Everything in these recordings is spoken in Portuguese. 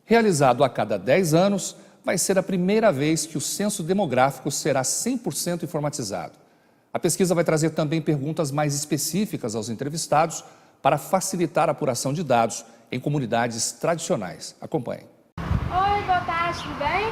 Realizado a cada 10 anos, vai ser a primeira vez que o censo demográfico será 100% informatizado. A pesquisa vai trazer também perguntas mais específicas aos entrevistados para facilitar a apuração de dados em comunidades tradicionais. Acompanhe. Oi, boa tarde, tudo bem?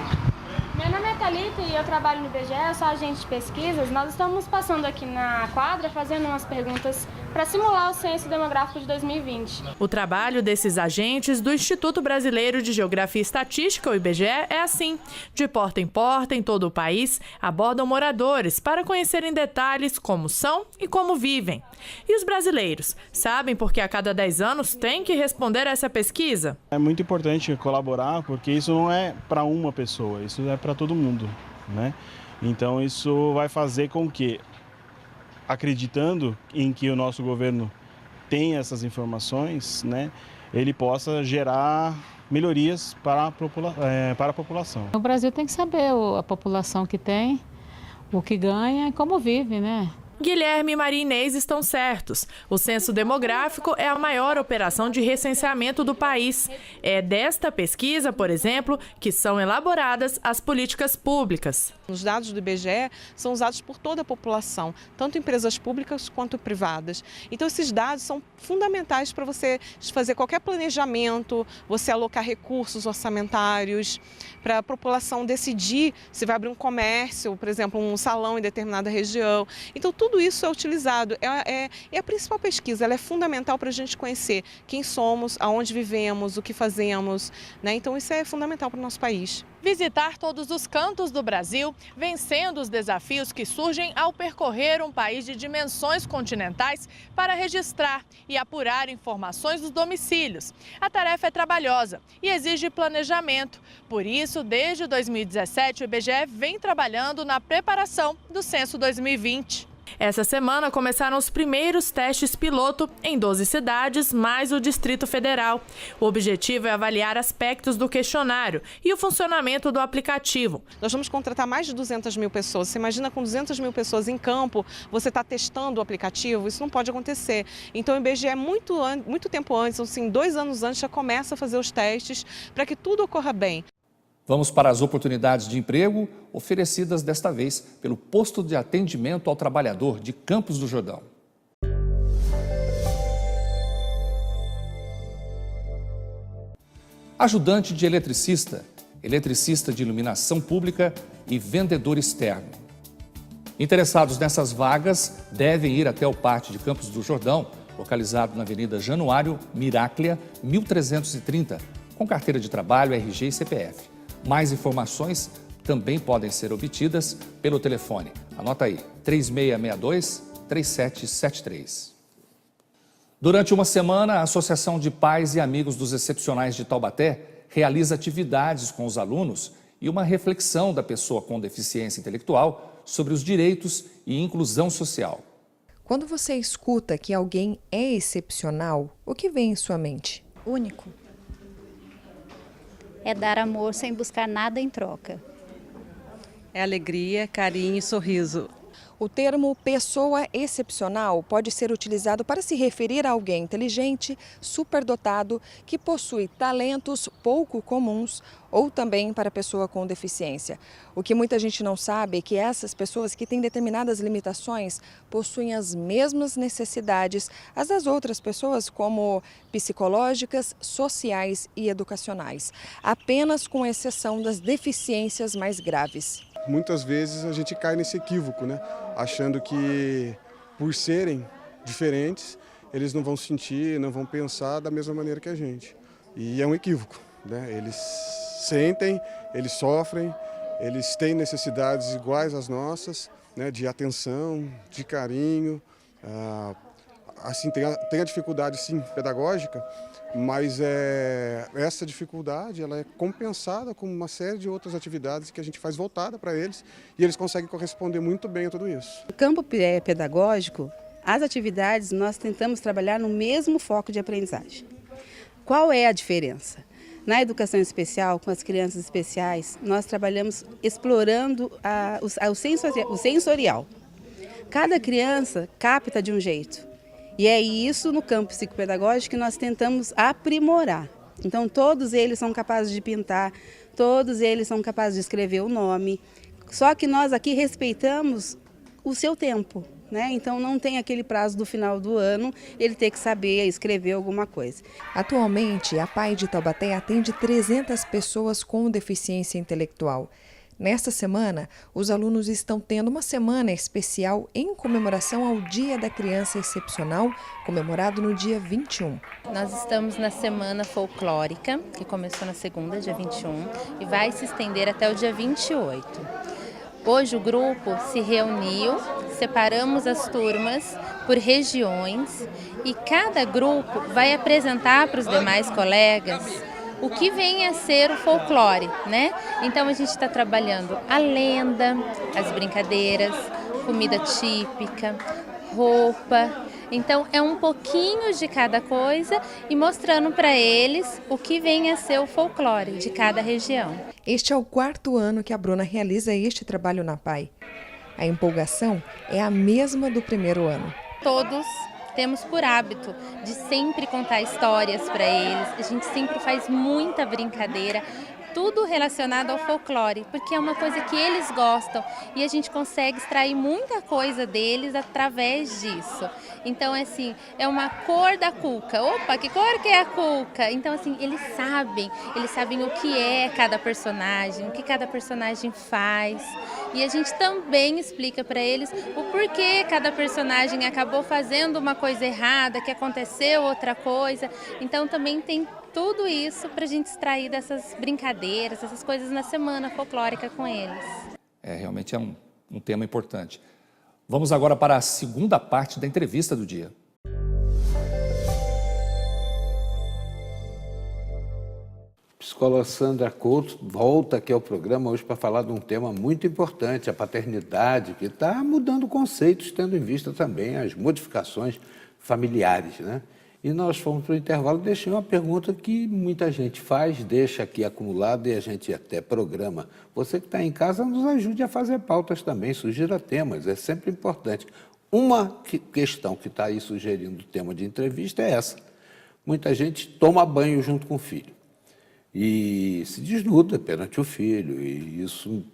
Meu nome é Thalita e eu trabalho no IBGE, eu sou agente de pesquisas. Nós estamos passando aqui na quadra fazendo umas perguntas para simular o censo demográfico de 2020. O trabalho desses agentes do Instituto Brasileiro de Geografia e Estatística, o IBGE, é assim. De porta em todo o país, abordam moradores para conhecerem detalhes como são e como vivem. E os brasileiros, sabem por que a cada 10 anos tem que responder a essa pesquisa? É muito importante colaborar, porque isso não é para uma pessoa, isso é para todo mundo, né? Então isso vai fazer com que, acreditando em que o nosso governo tem essas informações, né, ele possa gerar melhorias para a população. O Brasil tem que saber a população que tem, o que ganha e como vive, né? Guilherme, Maria e Inês estão certos. O censo demográfico é a maior operação de recenseamento do país. É desta pesquisa, por exemplo, que são elaboradas as políticas públicas. Os dados do IBGE são usados por toda a população, tanto empresas públicas quanto privadas. Então esses dados são fundamentais para você fazer qualquer planejamento, você alocar recursos orçamentários, para a população decidir se vai abrir um comércio, por exemplo, um salão em determinada região. Então tudo isso é utilizado. É a principal pesquisa, ela é fundamental para a gente conhecer quem somos, aonde vivemos, o que fazemos, né? Então isso é fundamental para o nosso país. Visitar todos os cantos do Brasil, vencendo os desafios que surgem ao percorrer um país de dimensões continentais para registrar e apurar informações dos domicílios. A tarefa é trabalhosa e exige planejamento. Por isso, desde 2017, o IBGE vem trabalhando na preparação do Censo 2020. Essa semana começaram os primeiros testes piloto em 12 cidades, mais o Distrito Federal. O objetivo é avaliar aspectos do questionário e o funcionamento do aplicativo. Nós vamos contratar mais de 200 mil pessoas. Você imagina, com 200 mil pessoas em campo, você está testando o aplicativo? Isso não pode acontecer. Então o IBGE, muito tempo antes, assim, 2 anos antes, já começa a fazer os testes para que tudo ocorra bem. Vamos para as oportunidades de emprego oferecidas desta vez pelo Posto de Atendimento ao Trabalhador de Campos do Jordão. Ajudante de eletricista, eletricista de iluminação pública e vendedor externo. Interessados nessas vagas devem ir até o Pátio de Campos do Jordão, localizado na Avenida Januário Miráclia, 1330, com carteira de trabalho, RG e CPF. Mais informações também podem ser obtidas pelo telefone. Anota aí, 3662-3773. Durante uma semana, a Associação de Pais e Amigos dos Excepcionais de Taubaté realiza atividades com os alunos e uma reflexão da pessoa com deficiência intelectual sobre os direitos e inclusão social. Quando você escuta que alguém é excepcional, o que vem em sua mente? Único. É dar amor sem buscar nada em troca. É alegria, carinho e sorriso. O termo pessoa excepcional pode ser utilizado para se referir a alguém inteligente, superdotado, que possui talentos pouco comuns, ou também para pessoa com deficiência. O que muita gente não sabe é que essas pessoas que têm determinadas limitações possuem as mesmas necessidades as das outras pessoas, como psicológicas, sociais e educacionais, apenas com exceção das deficiências mais graves. Muitas vezes a gente cai nesse equívoco, né? Achando que por serem diferentes, eles não vão sentir, não vão pensar da mesma maneira que a gente. E é um equívoco, né? Eles sentem, eles sofrem, eles têm necessidades iguais às nossas, né? De atenção, de carinho. Assim, tem a dificuldade, sim, pedagógica, mas essa dificuldade ela é compensada com uma série de outras atividades que a gente faz voltada para eles e eles conseguem corresponder muito bem a tudo isso. No campo pedagógico, as atividades nós tentamos trabalhar no mesmo foco de aprendizagem. Qual é a diferença? Na educação especial, com as crianças especiais, nós trabalhamos explorando o sensorial. Cada criança capta de um jeito. E é isso no campo psicopedagógico que nós tentamos aprimorar. Então, todos eles são capazes de pintar, todos eles são capazes de escrever o nome. Só que nós aqui respeitamos o seu tempo, né? Então, não tem aquele prazo do final do ano, ele ter que saber escrever alguma coisa. Atualmente, a PAI de Taubaté atende 300 pessoas com deficiência intelectual. Nesta semana, os alunos estão tendo uma semana especial em comemoração ao Dia da Criança Excepcional, comemorado no dia 21. Nós estamos na Semana Folclórica, que começou na segunda, dia 21, e vai se estender até o dia 28. Hoje o grupo se reuniu, separamos as turmas por regiões e cada grupo vai apresentar para os demais colegas o que vem a ser o folclore, né? Então a gente está trabalhando a lenda, as brincadeiras, comida típica, roupa. Então é um pouquinho de cada coisa e mostrando para eles o que vem a ser o folclore de cada região. Este é o 4º ano que a Bruna realiza este trabalho na PAI. A empolgação é a mesma do primeiro ano. Todos temos por hábito de sempre contar histórias para eles, a gente sempre faz muita brincadeira, tudo relacionado ao folclore, porque é uma coisa que eles gostam e a gente consegue extrair muita coisa deles através disso. Então, assim, é uma cor da cuca. Opa, que cor que é a cuca? Então, assim, eles sabem o que é cada personagem, o que cada personagem faz. E a gente também explica para eles o porquê cada personagem acabou fazendo uma coisa errada, que aconteceu outra coisa. Então, também tem tudo isso para a gente extrair dessas brincadeiras, essas coisas na semana folclórica com eles. Realmente é um tema importante. Vamos agora para a segunda parte da entrevista do dia. Psicóloga Sandra Couto volta aqui ao programa hoje para falar de um tema muito importante, a paternidade, que está mudando conceitos, tendo em vista também as modificações familiares, né? E nós fomos para o intervalo, deixei uma pergunta que muita gente faz, deixa aqui acumulada e a gente até programa. Você que está em casa, nos ajude a fazer pautas também, sugira temas, é sempre importante. Uma questão que está aí sugerindo o tema de entrevista é essa. Muita gente toma banho junto com o filho e se desnuda perante o filho, e isso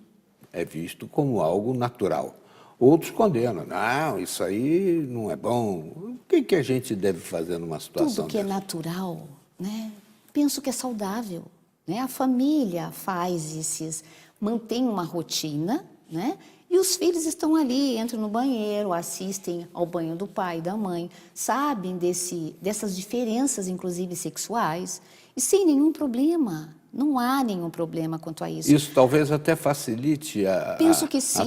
é visto como algo natural. Outros condenam. Não, isso aí não é bom. O que a gente deve fazer numa situação Tudo que é natural, né? Penso que é saudável, né? A família mantém uma rotina, né? E os filhos estão ali, entram no banheiro, assistem ao banho do pai e da mãe, sabem dessas diferenças, inclusive sexuais, e sem nenhum problema. Não há nenhum problema quanto a isso. Isso talvez até facilite a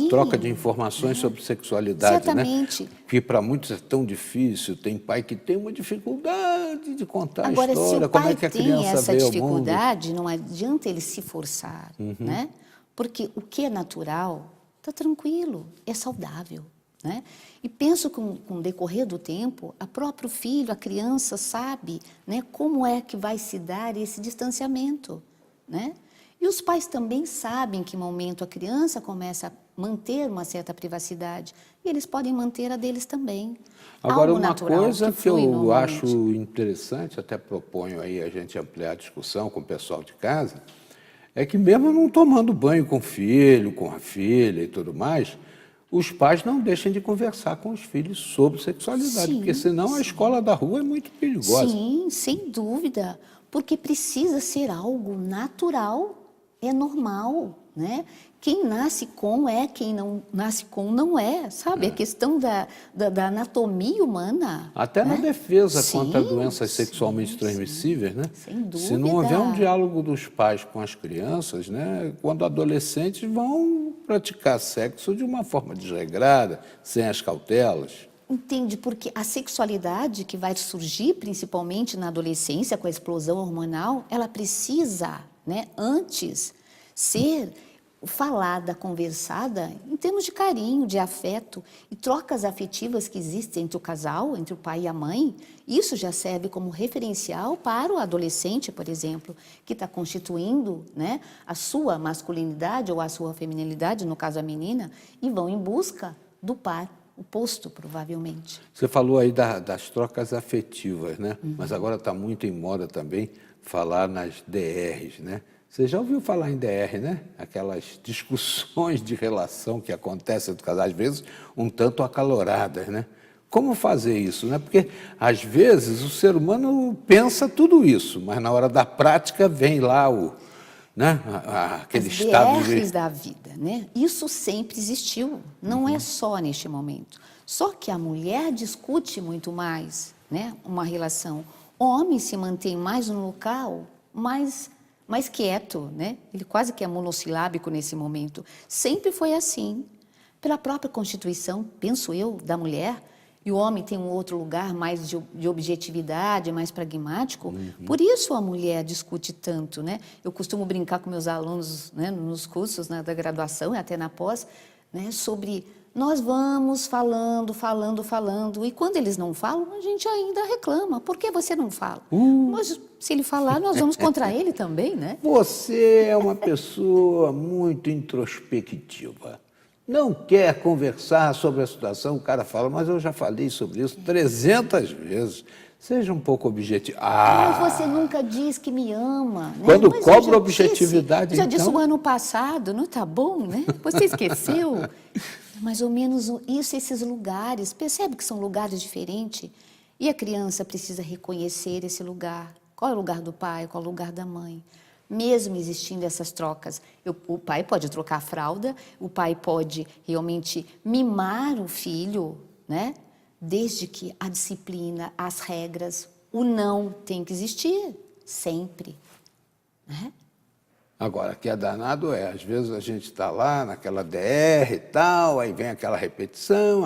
troca de informações sobre sexualidade, certamente, né? Que para muitos é tão difícil, tem pai que tem uma dificuldade de contar Agora, a história, se o como pai é que a tem criança essa vê dificuldade, o mundo. não adianta ele se forçar, né? Porque o que é natural está tranquilo, é saudável, né? E penso que com o decorrer do tempo, o próprio filho, a criança sabe, né, como é que vai se dar esse distanciamento, né? E os pais também sabem em que momento a criança começa a manter uma certa privacidade e eles podem manter a deles também. Agora, algo uma natural coisa que eu normalmente. acho interessante, até proponho aí a gente ampliar a discussão com o pessoal de casa, é que mesmo não tomando banho com o filho, com a filha e tudo mais, os pais não deixem de conversar com os filhos sobre sexualidade, Sim, porque senão a escola da rua é muito perigosa. Sim, sem dúvida, porque precisa ser algo natural, é normal, né? Quem nasce com é, quem não nasce com não é, sabe? A questão da anatomia humana. Até né? na defesa contra doenças sexualmente transmissíveis, né? Sem dúvida. Se não houver um diálogo dos pais com as crianças, né? Quando adolescentes vão praticar sexo de uma forma desregrada, sem as cautelas. Entende? Porque a sexualidade que vai surgir, principalmente na adolescência, com a explosão hormonal, ela precisa, né, antes, ser falada, conversada, em termos de carinho, de afeto e trocas afetivas que existem entre o casal, entre o pai e a mãe. Isso já serve como referencial para o adolescente, por exemplo, que está constituindo, né, a sua masculinidade ou a sua feminilidade, no caso a menina, e vão em busca do par oposto, provavelmente. Você falou aí das trocas afetivas, né? Mas agora está muito em moda também falar nas DRs, né? Você já ouviu falar em DR, né? Aquelas discussões de relação que acontecem entre casais, às vezes um tanto acaloradas, né? Como fazer isso, né? Porque, às vezes, o ser humano pensa tudo isso, mas na hora da prática vem lá né? Aquele As estado DRs da vida, né? Isso sempre existiu, não é só neste momento. Só que a mulher discute muito mais, né? Uma relação. O homem se mantém mais no local, mais quieto, né? Ele quase que é monossilábico nesse momento. Sempre foi assim. Pela própria Constituição, penso eu, da mulher, e o homem tem um outro lugar mais de objetividade, mais pragmático. Por isso a mulher discute tanto, né? Eu costumo brincar com meus alunos, né, nos cursos, né, da graduação e até na pós, né, sobre nós vamos falando, e quando eles não falam, a gente ainda reclama. Por que você não fala? Mas se ele falar, nós vamos contra ele também, né? Você é uma pessoa muito introspectiva. Não quer conversar sobre a situação, o cara fala, mas eu já falei sobre isso 300 vezes. Seja um pouco objetivo. Mas você nunca diz que me ama, né? Quando mas cobra objetividade, já disse o ano passado, não tá bom, né? Você esqueceu? Mais ou menos isso, esses lugares. Percebe que são lugares diferentes? E a criança precisa reconhecer esse lugar. Qual é o lugar do pai, qual é o lugar da mãe? Mesmo existindo essas trocas, o pai pode trocar a fralda, o pai pode realmente mimar o filho, né? Desde que a disciplina, as regras, o não tem que existir, sempre. Né? Agora, o que é danado às vezes a gente está lá naquela DR e tal, aí vem aquela repetição,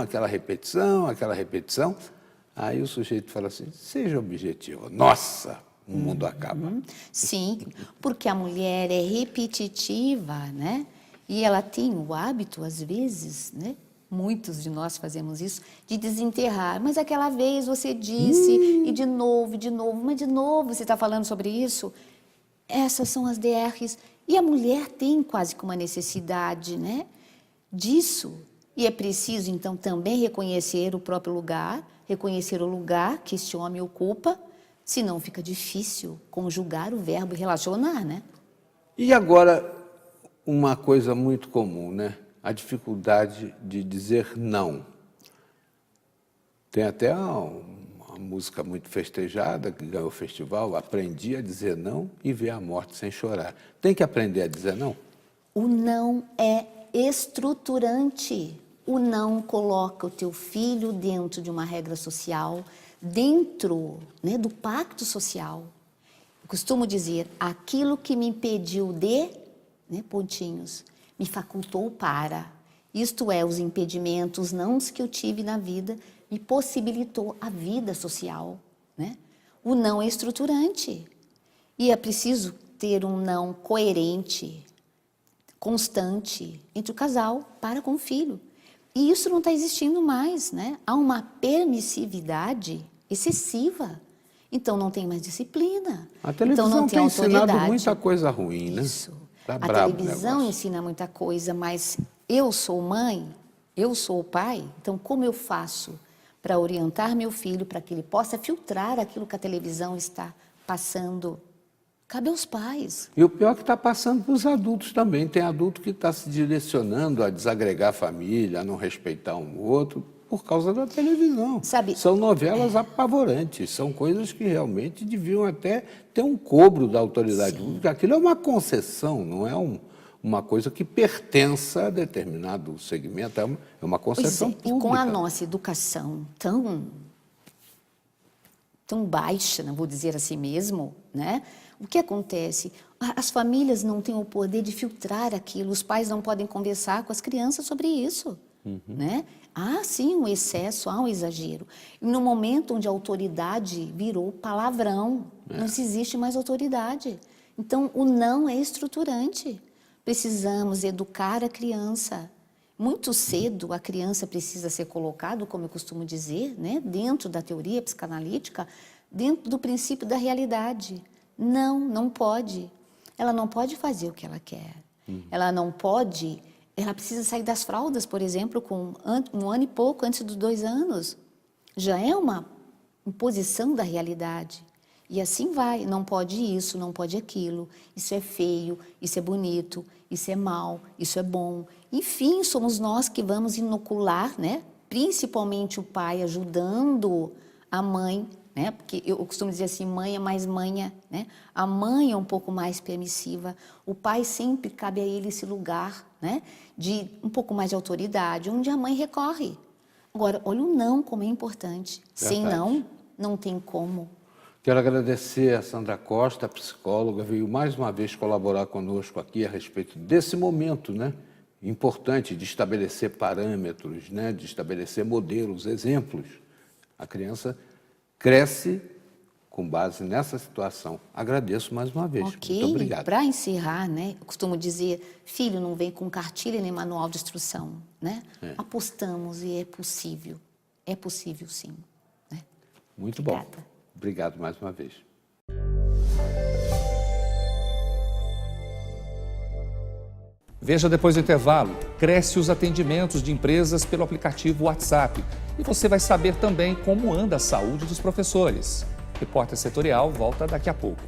aí o sujeito fala assim, seja objetivo. Nossa! O mundo acaba. Sim, porque a mulher é repetitiva, né? E ela tem o hábito, às vezes, né? Muitos de nós fazemos isso, de desenterrar. Mas aquela vez você disse, e de novo, mas de novo você está falando sobre isso. Essas são as DRs. E a mulher tem quase que uma necessidade, né? Disso. E é preciso, então, também reconhecer o próprio lugar, reconhecer o lugar que este homem ocupa, senão fica difícil conjugar o verbo e relacionar, né? E agora, uma coisa muito comum, né? A dificuldade de dizer não. Tem até uma música muito festejada, que ganhou o festival, Aprendi a Dizer Não e Ver a Morte Sem Chorar. Tem que aprender a dizer não? O não é estruturante. O não coloca o teu filho dentro de uma regra social, dentro, né, do pacto social. Eu costumo dizer, aquilo que me impediu de, né, pontinhos, me facultou para. Isto é, os impedimentos, os nãos que eu tive na vida, me possibilitou a vida social. Né? O não é estruturante. E é preciso ter um não coerente, constante, entre o casal para com o filho. E isso não está existindo mais, né? Há uma permissividade excessiva. Então, não tem mais disciplina. A televisão então, não tem ensinado muita coisa ruim, né? Isso. Tá a brabo televisão ensina muita coisa, mas eu sou mãe, eu sou pai, então como eu faço para orientar meu filho para que ele possa filtrar aquilo que a televisão está passando? Cabe aos pais. E o pior é que está passando para os adultos também. Tem adulto que está se direcionando a desagregar a família, a não respeitar um outro, por causa da televisão. Sabe, são novelas apavorantes, são coisas que realmente deviam até ter um cobro da autoridade pública. Aquilo é uma concessão, não é uma coisa que pertença a determinado segmento, é uma concessão pública. E com a nossa educação tão baixa, não vou dizer assim mesmo, né? O que acontece? As famílias não têm o poder de filtrar aquilo, os pais não podem conversar com as crianças sobre isso, né? Há sim um excesso, há um exagero. E no momento onde a autoridade virou palavrão, não se existe mais autoridade. Então, o não é estruturante. Precisamos educar a criança. Muito cedo, a criança precisa ser colocada, como eu costumo dizer, né, dentro da teoria psicanalítica, dentro do princípio da realidade. Não pode. Ela não pode fazer o que ela quer. Ela não pode... Ela precisa sair das fraldas, por exemplo, com 1 ano e pouco, antes dos 2 anos. Já é uma imposição da realidade. E assim vai, não pode isso, não pode aquilo, isso é feio, isso é bonito, isso é mal, isso é bom. Enfim, somos nós que vamos inocular, né? Principalmente o pai ajudando a mãe, né? Porque eu costumo dizer assim, mãe é mais manha, né? A mãe é um pouco mais permissiva, o pai sempre cabe a ele esse lugar, né? De um pouco mais de autoridade, onde a mãe recorre. Agora, olha o não como é importante. Sem não, não tem como. Quero agradecer a Sandra Costa, a psicóloga, veio mais uma vez colaborar conosco aqui a respeito desse momento, né? Importante de estabelecer parâmetros, né? De estabelecer modelos, exemplos. A criança cresce com base nessa situação. Agradeço mais uma vez. Ok, muito obrigado. Para encerrar, né? Eu costumo dizer, filho, não vem com cartilha nem manual de instrução, né? Apostamos e é possível sim. Né? Muito Obrigada. bom. Obrigado mais uma vez. Veja depois do intervalo, cresce os atendimentos de empresas pelo aplicativo WhatsApp. E você vai saber também como anda a saúde dos professores. Repórter Setorial volta daqui a pouco.